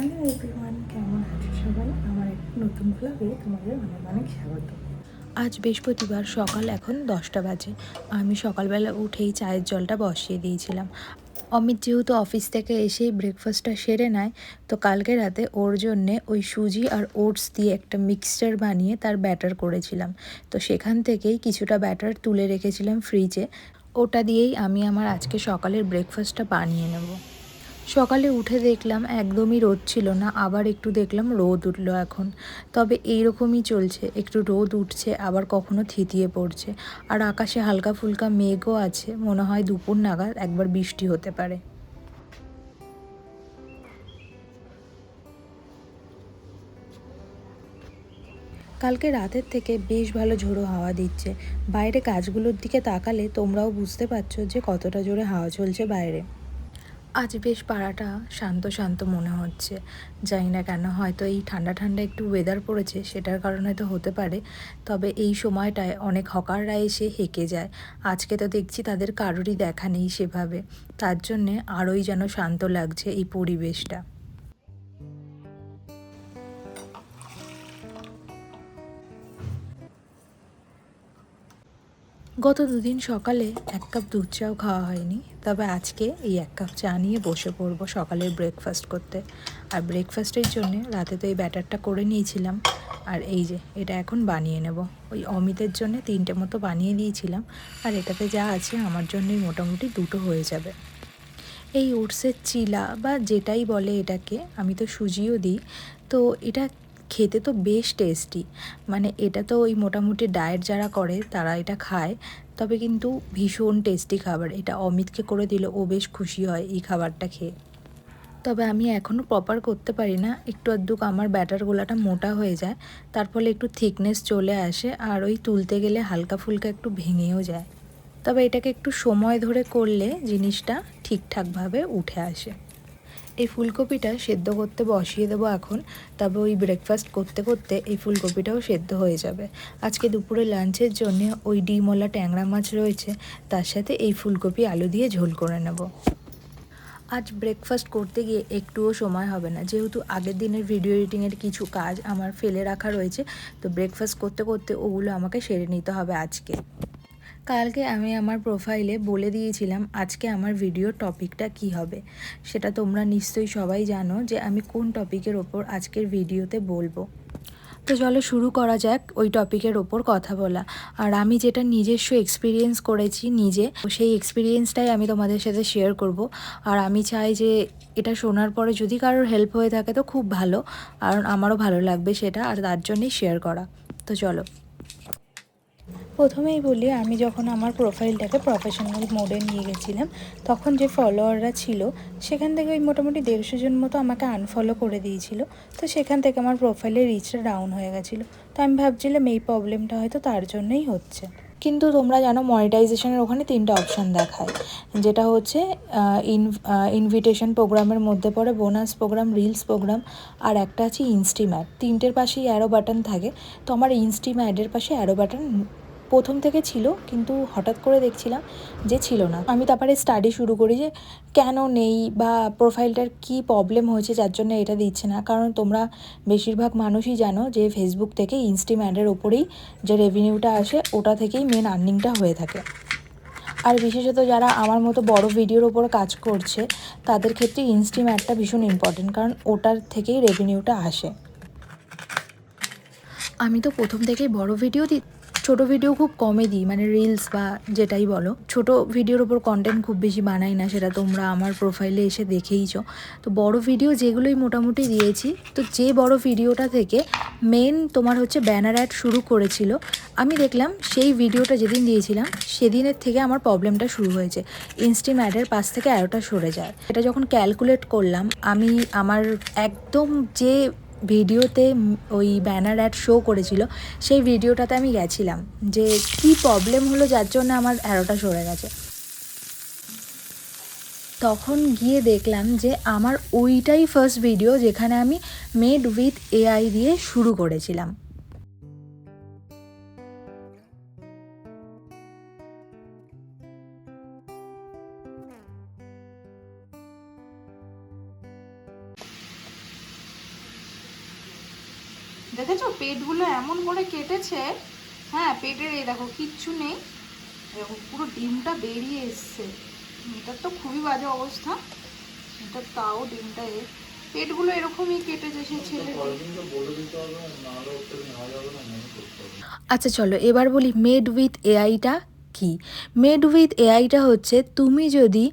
Hello everyone, কেমন আছো সবাই? আমার একটা নতুন ব্লগে তোমাদের অনেক অনেক স্বাগত। আজ বৃহস্পতিবার, সকাল এখন 10টা বাজে। আমি সকালবেলা উঠেই চায়ের জলটা বসিয়ে দিয়েছিলাম। অমিত যেহেতু অফিস থেকে এসে ব্রেকফাস্টটা সেরে নেয়, তো কালকে রাতে ওর জন্যে ওই সুজি আর ওটস দিয়ে একটা মিক্সচার বানিয়ে তার ব্যাটার করেছিলাম। তো সেখান থেকেই কিছুটা ব্যাটার তুলে রেখেছিলাম ফ্রিজে। ওটা দিয়েই আমি আমার আজকে সকালের ব্রেকফাস্টটা বানিয়ে নেব। সকালে উঠে দেখলাম একদমই রোদ ছিল না, আবার একটু দেখলাম রোদ উঠলো এখন। তবে এইরকমই চলছে, একটু রোদ উঠছে আবার কখনো থিতিয়ে পড়ছে। আর আকাশে হালকা ফুলকা মেঘও আছে, মনে হয় দুপুর নাগাদ একবার বৃষ্টি হতে পারে। কালকে রাতের থেকে বেশ ভালো ঝোড়ো হাওয়া দিচ্ছে। বাইরে গাছগুলোর দিকে তাকালে তোমরাও বুঝতে পারছো যে কতটা জোরে হাওয়া চলছে বাইরে। আজ বেশ পাড়াটা শান্ত শান্ত মনে হচ্ছে। জানি না কেন, হয়তো এই ঠান্ডা ঠান্ডা একটু ওয়েদার পড়েছে সেটার কারণে তো হতে পারে। তবে এই সময়টায় অনেক হকাররা এসে হেঁকে যায়। আজকে তো দেখছি তাদের কারোরই দেখা নেই সেভাবে। তার জন্যে আরোই যেন শান্ত লাগছে এই পরিবেশটা। গত দুদিন সকালে এক কাপ দুধ চাও খাওয়া হয়নি, তবে আজকে এই এক কাপ চা নিয়ে বসে পড়বো সকালের ব্রেকফাস্ট করতে। আর ব্রেকফাস্টের জন্য রাতে তো এই ব্যাটারটা করে নিয়েছিলাম, আর এই যে এটা এখন বানিয়ে নেব। ওই অমিতের জন্য 3টে মতো বানিয়ে দিয়েছিলাম, আর এটাতে যা আছে আমার জন্যই মোটামুটি 2টো হয়ে যাবে। এই ওটসের চিলা বা যেটাই বলে এটাকে, আমি তো সুজিও দিই। তো এটা খেতে তো বেশ টেস্টি। মানে এটা তো ওই মোটামুটি ডায়েট যারা করে তারা এটা খায়। তবে কিন্তু ভীষণ টেস্টি খাবার। এটা অমিতকে করে দিলে ও বেশ খুশি হয় এই খাবারটা খেয়ে। তবে আমি এখনও প্রপার করতে পারি না, একটু আধটু আমার ব্যাটার গোলাটা মোটা হয়ে যায়, তার ফলে একটু থিকনেস চলে আসে, আর ওই তুলতে গেলে হালকা ফুলকা একটু ভেঙেও যায়। তবে এটাকে একটু সময় ধরে করলে জিনিসটা ঠিকঠাকভাবে উঠে আসে। এই ফুলকপিটা সেদ্ধ করতে বসিয়ে দেবো এখন। তবে ওই ব্রেকফাস্ট করতে করতে এই ফুলকপিটাও সেদ্ধ হয়ে যাবে। আজকে দুপুরে লাঞ্চের জন্য ওই ডিমওয়ালা ট্যাংরা মাছ রয়েছে, তার সাথে এই ফুলকপি আলু দিয়ে ঝোল করে নেব। আজ ব্রেকফাস্ট করতে গিয়ে একটুও সময় হবে না, যেহেতু আগের দিনের ভিডিও এডিটিংয়ের কিছু কাজ আমার ফেলে রাখা রয়েছে। তো ব্রেকফাস্ট করতে করতে ওগুলো আমাকে সেরে নিতে হবে আজকে। কালকে আমি আমার প্রোফাইলে বলে দিয়েছিলাম আজকে আমার ভিডিও টপিকটা কি হবে। সেটা তোমরা নিশ্চয়ই সবাই জানো যে আমি কোন টপিকের ওপর আজকের ভিডিওতে বলবো। তো চলো শুরু করা যাক ওই টপিকের ওপর কথা বলা। আর আমি যেটা নিজস্ব এক্সপিরিয়েন্স করেছি নিজে, সেই এক্সপিরিয়েন্সটাই আমি তোমাদের সাথে শেয়ার করব। আর আমি চাই যে এটা শোনার পরে যদি কারোর হেল্প হয়ে থাকে তো খুব ভালো, আর আমারও ভালো লাগবে সেটা, আর তার জন্যই শেয়ার করা। তো চলো প্রথমেই বলি, আমি যখন আমার প্রোফাইলটাকে প্রফেশনাল মোডে নিয়ে গেছিলাম, তখন যে ফলোয়াররা ছিল সেখান থেকে ওই মোটামুটি 150 জন মতো আমাকে আনফলো করে দিয়েছিল। তো সেখান থেকে আমার প্রোফাইলের রিচটা ডাউন হয়ে গেছিলো। তো আমি ভাবছিলাম এই প্রবলেমটা হয়তো তার জন্যই হচ্ছে। কিন্তু তোমরা জানো মনিটাইজেশনের ওখানে 3টে অপশান দেখায়, যেটা হচ্ছে ইনভিটেশন প্রোগ্রামের মধ্যে পড়ে বোনাস প্রোগ্রাম, রিলস প্রোগ্রাম, আর একটা আছে ইনস্টিম্যাট। 3টের পাশেই অ্যারো বাটন থাকে। তো আমার ইনস্টিম্যাটের পাশে অ্যারো বাটন প্রথম থেকে ছিল, কিন্তু হঠাৎ করে দেখছিলাম যে ছিল না। আমি তারপরে স্টাডি শুরু করি যে কেন নেই বা প্রোফাইলটার কি প্রবলেম হয়েছে যার জন্য এটা দিচ্ছে না। কারণ তোমরা বেশিরভাগ মানুষই জানো যে ফেসবুক থেকে ইনস্টিম্যাটের ওপরেই যে রেভিনিউটা আসে ওটা থেকেই মেন আর্নিংটা হয়ে থাকে। আর বিশেষত যারা আমার মতো বড় ভিডিওর ওপর কাজ করছে তাদের ক্ষেত্রে ইনস্টিম্যাটটা ভীষণ ইম্পর্টেন্ট, কারণ ওটার থেকেই রেভিনিউটা আসে। আমি তো প্রথম থেকেই বড় ভিডিও দিই, ছোটো ভিডিও খুব কমই দিই, মানে রিলস বা যেটাই বলো। ছোটো ভিডিওর ওপর কন্টেন্ট খুব বেশি বানাই না, সেটা তোমরা আমার প্রোফাইলে এসে দেখেইছো। তো বড় ভিডিও যেগুলোই মোটামুটি দিয়েছি, তো যে বড় ভিডিওটা থেকে মেন তোমার হচ্ছে ব্যানার অ্যাড শুরু করেছিল, আমি দেখলাম সেই ভিডিওটা যেদিন দিয়েছিলাম সেদিনের থেকে আমার প্রবলেমটা শুরু হয়েছে। ইনস্টিম অ্যাডের পাশ থেকে অ্যারোটা সরে যায়। এটা যখন ক্যালকুলেট করলাম, আমি আমার একদম যে ভিডিওতে ওই ব্যানার অ্যাড শো করেছিল সেই ভিডিওটাতে আমি গেছিলাম যে কি প্রবলেম হলো যার জন্য আমার অ্যারোটা সরে গেছে। তখন গিয়ে দেখলাম যে আমার ওইটাই ফার্স্ট ভিডিও যেখানে আমি মেড উইথ এআই দিয়ে শুরু করেছিলাম। দেখেছো পেটগুলো এমন করে কেটেছে, হ্যাঁ পেটের এই দেখো কিচ্ছু নেই, দেখো পুরো ডিমটা বেরিয়ে এসছে। এটার তো খুবই বাজে অবস্থা, এটা তাও ডিমটা পেটগুলো এরকমই কেটেছে সে ছেলে। আচ্ছা চলো এবার বলি মেড উইথ এআইটা কি। মেড উইথ এআইটা হচ্ছে তুমি যদি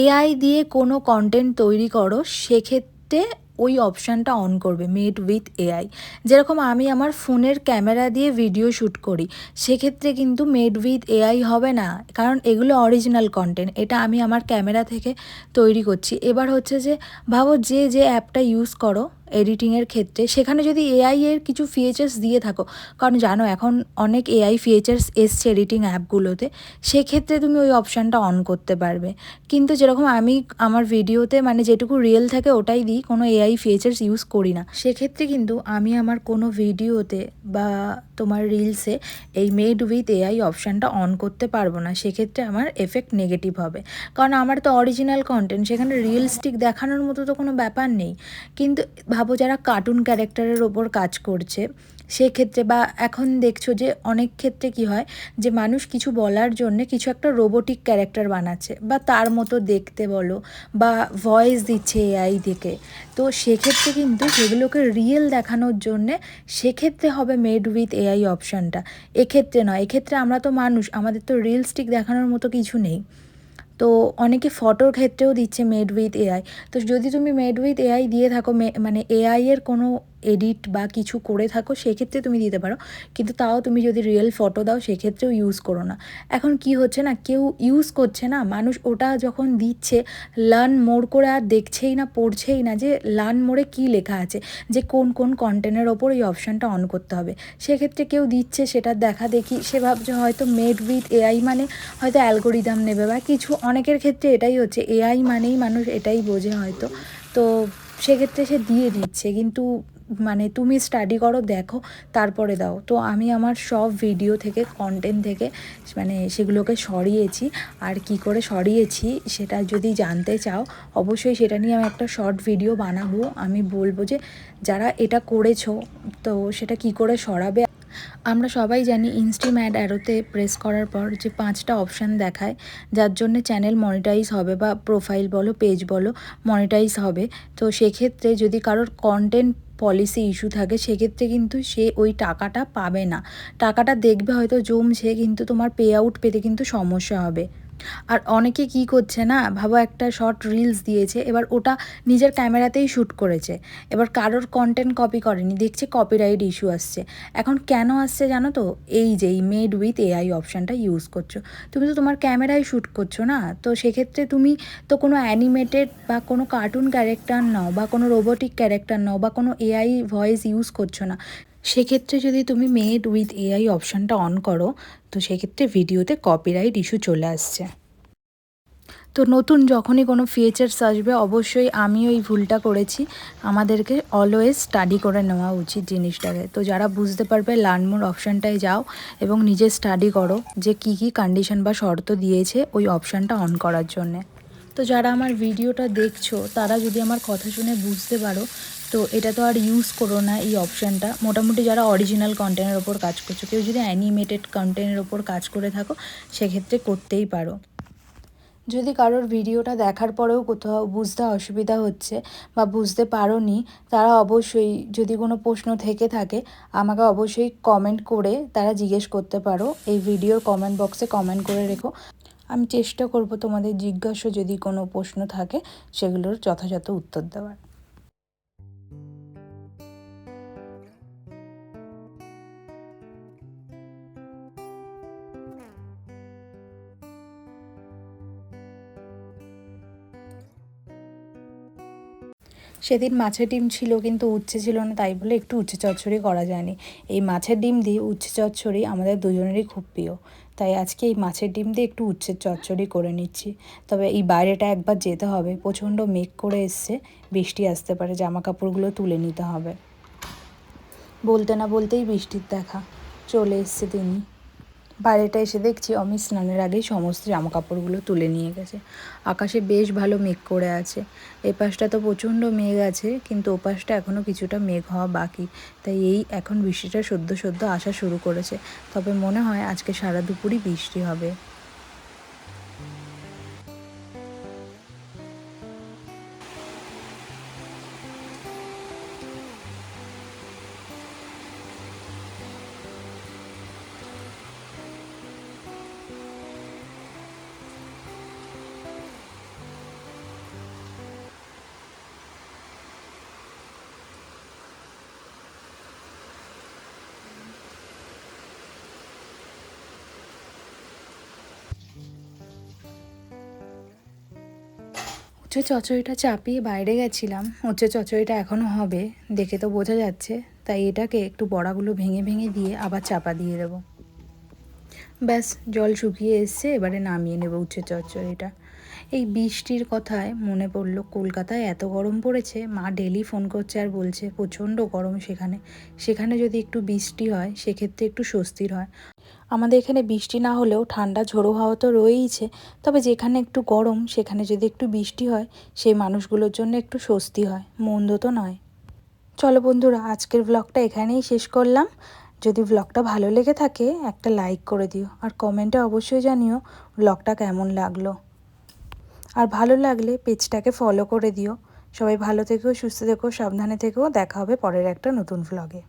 এআই দিয়ে কোনো কন্টেন্ট তৈরি করো সেক্ষেত্রে ওই অপশানটা অন করবে মেড উইথ এআই। যেরকম আমি আমার ফোনের ক্যামেরা দিয়ে ভিডিও শ্যুট করি, সেক্ষেত্রে কিন্তু মেড উইথ এআই হবে না, কারণ এগুলো অরিজিনাল কন্টেন্ট, এটা আমি আমার ক্যামেরা থেকে তৈরি করছি। এবার হচ্ছে যে ভাবো যে অ্যাপটা ইউজ করো এডিটিংয়ের ক্ষেত্রে, সেখানে যদি এআই এর কিছু ফিচার্স দিয়ে থাকো, কারণ জানো এখন অনেক এআই ফিচার্স এসছে এডিটিং অ্যাপগুলোতে, সেক্ষেত্রে তুমি ওই অপশানটা অন করতে পারবে। কিন্তু যেরকম আমি আমার ভিডিওতে মানে যেটুকু রিয়েল থাকে ওটাই দিই, কোনো এআই ফিচার্স ইউজ করি না, সেক্ষেত্রে কিন্তু আমি আমার কোনো ভিডিওতে বা তোমার রিলসে এই মেড উইথ এআই অপশানটা অন করতে পারবো না, সেক্ষেত্রে আমার এফেক্ট নেগেটিভ হবে। কারণ আমার তো অরিজিনাল কন্টেন্ট, সেখানে রিয়েলিস্টিক দেখানোর মতো তো কোনো ব্যাপার নেই। কিন্তু ভাবো যারা কার্টুন ক্যারেক্টারের ওপর কাজ করছে সেক্ষেত্রে, বা এখন দেখছো যে অনেক ক্ষেত্রে কি হয় যে মানুষ কিছু বলার জন্যে কিছু একটা রোবোটিক ক্যারেক্টার বানাচ্ছে বা তার মতো দেখতে বলো, বা ভয়েস দিচ্ছে এআই থেকে, তো সেক্ষেত্রে কিন্তু সেগুলোকে রিয়েল দেখানোর জন্যে সেক্ষেত্রে হবে মেড উইথ এআই অপশানটা। এক্ষেত্রে নয়, এক্ষেত্রে আমরা তো মানুষ, আমাদের তো রিয়েলস্টিক দেখানোর মতো কিছু নেই। তো অনেকে ফটোর ক্ষেত্রেও দিচ্ছে মেড উইথ এআই। তো যদি তুমি মেড উইথ এআই দিয়ে থাকো, মানে এআই এর কোনো এডিট বা কিছু করে থাকো, সেক্ষেত্রে তুমি দিতে পারো, কিন্তু তাও তুমি যদি রিয়েল ফটো দাও সেক্ষেত্রেও ইউজ করো না। এখন কি হচ্ছে না, কেউ ইউজ করছে না, মানুষ ওটা যখন দিচ্ছে লার্ন মোর করে আর দেখছেই না, পড়ছেই না যে লার্ন মোরে কী লেখা আছে, যে কোন কোন কন্টেন্টের ওপর এই অপশানটা অন করতে হবে। সেক্ষেত্রে কেউ দিচ্ছে সেটার দেখা দেখি, সে ভাবছে হয়তো মেড উইথ এআই মানে হয়তো অ্যালগোরিদম নেবে বা কিছু, অনেকের ক্ষেত্রে এটাই হচ্ছে, এআই মানেই মানুষ এটাই বোঝে হয়তো, তো সেক্ষেত্রে সে দিয়ে দিচ্ছে। কিন্তু মানে তুমি স্টাডি করো, দেখো, তারপরে দাও। তো আমি আমার সব ভিডিও থেকে কন্টেন্ট থেকে মানে সেগুলোকে সরিয়েছি, আর কি করে সরিয়েছি সেটা যদি জানতে চাও অবশ্যই সেটা নিয়ে আমি একটা শর্ট ভিডিও বানাবো। আমি বলবো যে যারা এটা করেছো তো সেটা কি করে সরাবে। আমরা সবাই জানি ইনস্ট্রিম অ্যাড অ্যারোতে প্রেস করার পর যে 5টা অপশান দেখায় যার জন্য চ্যানেল মনিটাইজ হবে বা প্রোফাইল বলো পেজ বলো মনিটাইজ হবে। তো সেক্ষেত্রে যদি কারোর কন্টেন্ট পলিসি ইস্যু থাকে সেক্ষেত্রে কিন্তু সে ওই টাকাটা পাবে না, টাকাটা দেখবে হয়তো জমছে কিন্তু তোমার পে আউট পেতে কিন্তু সমস্যা হবে। আর অনেকে কি করছে না, ভাবো একটা শর্ট রিলস দিয়েছে, এবার ওটা নিজের ক্যামেরাতেই শ্যুট করেছে, এবার কারোর কন্টেন্ট কপি করেনি, দেখছে কপিরাইট ইস্যু আসছে। এখন কেন আসছে জানো তো, এই যে এই মেড উইথ এআই অপশানটা ইউজ করছো, তুমি তো তোমার ক্যামেরায় শ্যুট করছো না, তো সেক্ষেত্রে তুমি তো কোনো অ্যানিমেটেড বা কোনো কার্টুন ক্যারেক্টার নাও বা কোনো রোবোটিক ক্যারেক্টার নাও বা কোনো এআই ভয়েস ইউজ করছো না, সেক্ষেত্রে যদি তুমি মেড উইথ এআই অপশানটা অন করো তো সেক্ষেত্রে ভিডিওতে কপিরাইট ইস্যু চলে আসছে। তো নতুন যখনই কোনো ফিচার্স আসবে অবশ্যই আমি ওই ভুলটা করেছি, আমাদেরকে অলওয়েজ স্টাডি করে নেওয়া উচিত জিনিসটাকে। তো যারা বুঝতে পারবে লার্ন মোর অপশানটায় যাও এবং নিজে স্টাডি করো যে কী কী কন্ডিশন বা শর্ত দিয়েছে ওই অপশানটা অন করার জন্যে। তো যারা আমার ভিডিওটা দেখছো তারা যদি আমার কথা শুনে বুঝতে পারো তো এটা তো আর ইউজ করো না এই অপশানটা। মোটামুটি যারা অরিজিনাল কন্টেন্টের ওপর কাজ করছো, কেউ যদি অ্যানিমেটেড কন্টেন্টের ওপর কাজ করে থাকো সেক্ষেত্রে করতেই পারো। যদি কারোর ভিডিওটা দেখার পরেও কোথাও বুঝতে অসুবিধা হচ্ছে বা বুঝতে পারোনি, তারা অবশ্যই যদি কোনো প্রশ্ন থেকে থাকে আমাকে অবশ্যই কমেন্ট করে তারা জিজ্ঞেস করতে পারো, এই ভিডিওর কমেন্ট বক্সে কমেন্ট করে রেখো, আমি চেষ্টা করব তোমাদের জিজ্ঞাসা যদি কোনো প্রশ্ন থাকে সেগুলোর যথাযথ উত্তর দেওয়ার। সেদিন মাছের ডিম ছিল কিন্তু উচ্ছে ছিল না, তাই বলে একটু উচ্ছে চচ্চড়ি করা যায়নি। এই মাছের ডিম দিয়ে উচ্ছে চচ্চড়ি আমাদের দুজনেরই খুব প্রিয়, তাই আজকে এই মাছের ডিম দিয়ে একটু উচ্ছের চচ্চড়ি করে নিচ্ছি। তবে এই বাইরেটা একবার যেতে হবে, প্রচণ্ড মেঘ করে এসছে, বৃষ্টি আসতে পারে, জামা কাপড়গুলো তুলে নিতে হবে। বলতে না বলতেই বৃষ্টির দেখা চলে এসছে তিনি। বাইরেটা এসে দেখছি অমিত স্নানের আগেই সমস্ত জামাকাপড়গুলো তুলে নিয়ে গেছে। আকাশে বেশ ভালো মেঘ করে আছে। এ পাশটা তো প্রচণ্ড মেঘ আছে, কিন্তু ও পাশটা এখনও কিছুটা মেঘ হওয়া বাকি। তাই এই এখন বৃষ্টিটা সদ্য সদ্য আসা শুরু করেছে। তবে মনে হয় আজকে সারা দুপুরই বৃষ্টি হবে। উচ্ছে চচ্চড়িটা চাপিয়ে বাইরে গেছিলাম। উচ্ছে চচ্চড়িটা এখনও হবে, দেখে তো বোঝা যাচ্ছে। তাই এটাকে একটু বড়াগুলো ভেঙে ভেঙে দিয়ে আবার চাপা দিয়ে দেবো। ব্যাস, জল শুকিয়ে এসছে, এবারে নামিয়ে নেব উচ্ছে চচ্চড়িটা। এই বৃষ্টির কথায় মনে পড়লো, কলকাতায় এত গরম পড়েছে, মা ডেলি ফোন করছে আর বলছে প্রচণ্ড গরম সেখানে। সেখানে যদি একটু বৃষ্টি হয় সেক্ষেত্রে একটু স্বস্তির হয়। আমাদের এখানে বৃষ্টি না হলেও ঠান্ডা ঝোড়ো হাওয়া তো রয়েইছে, তবে যেখানে একটু গরম সেখানে যদি একটু বৃষ্টি হয় সেই মানুষগুলোর জন্য একটু স্বস্তি হয়, মন্দ তো নয়। চলো বন্ধুরা, আজকের ব্লগটা এখানেই শেষ করলাম। যদি ব্লগটা ভালো লেগে থাকে একটা লাইক করে দিও, আর কমেন্টে অবশ্যই জানিও ব্লগটা কেমন লাগলো। আর ভালো লাগলে পেজটাকে ফলো করে দিও। সবাই ভালো থেকো, সুস্থ থেকো, সাবধানে থেকো। দেখা হবে পরের একটা নতুন ব্লগে।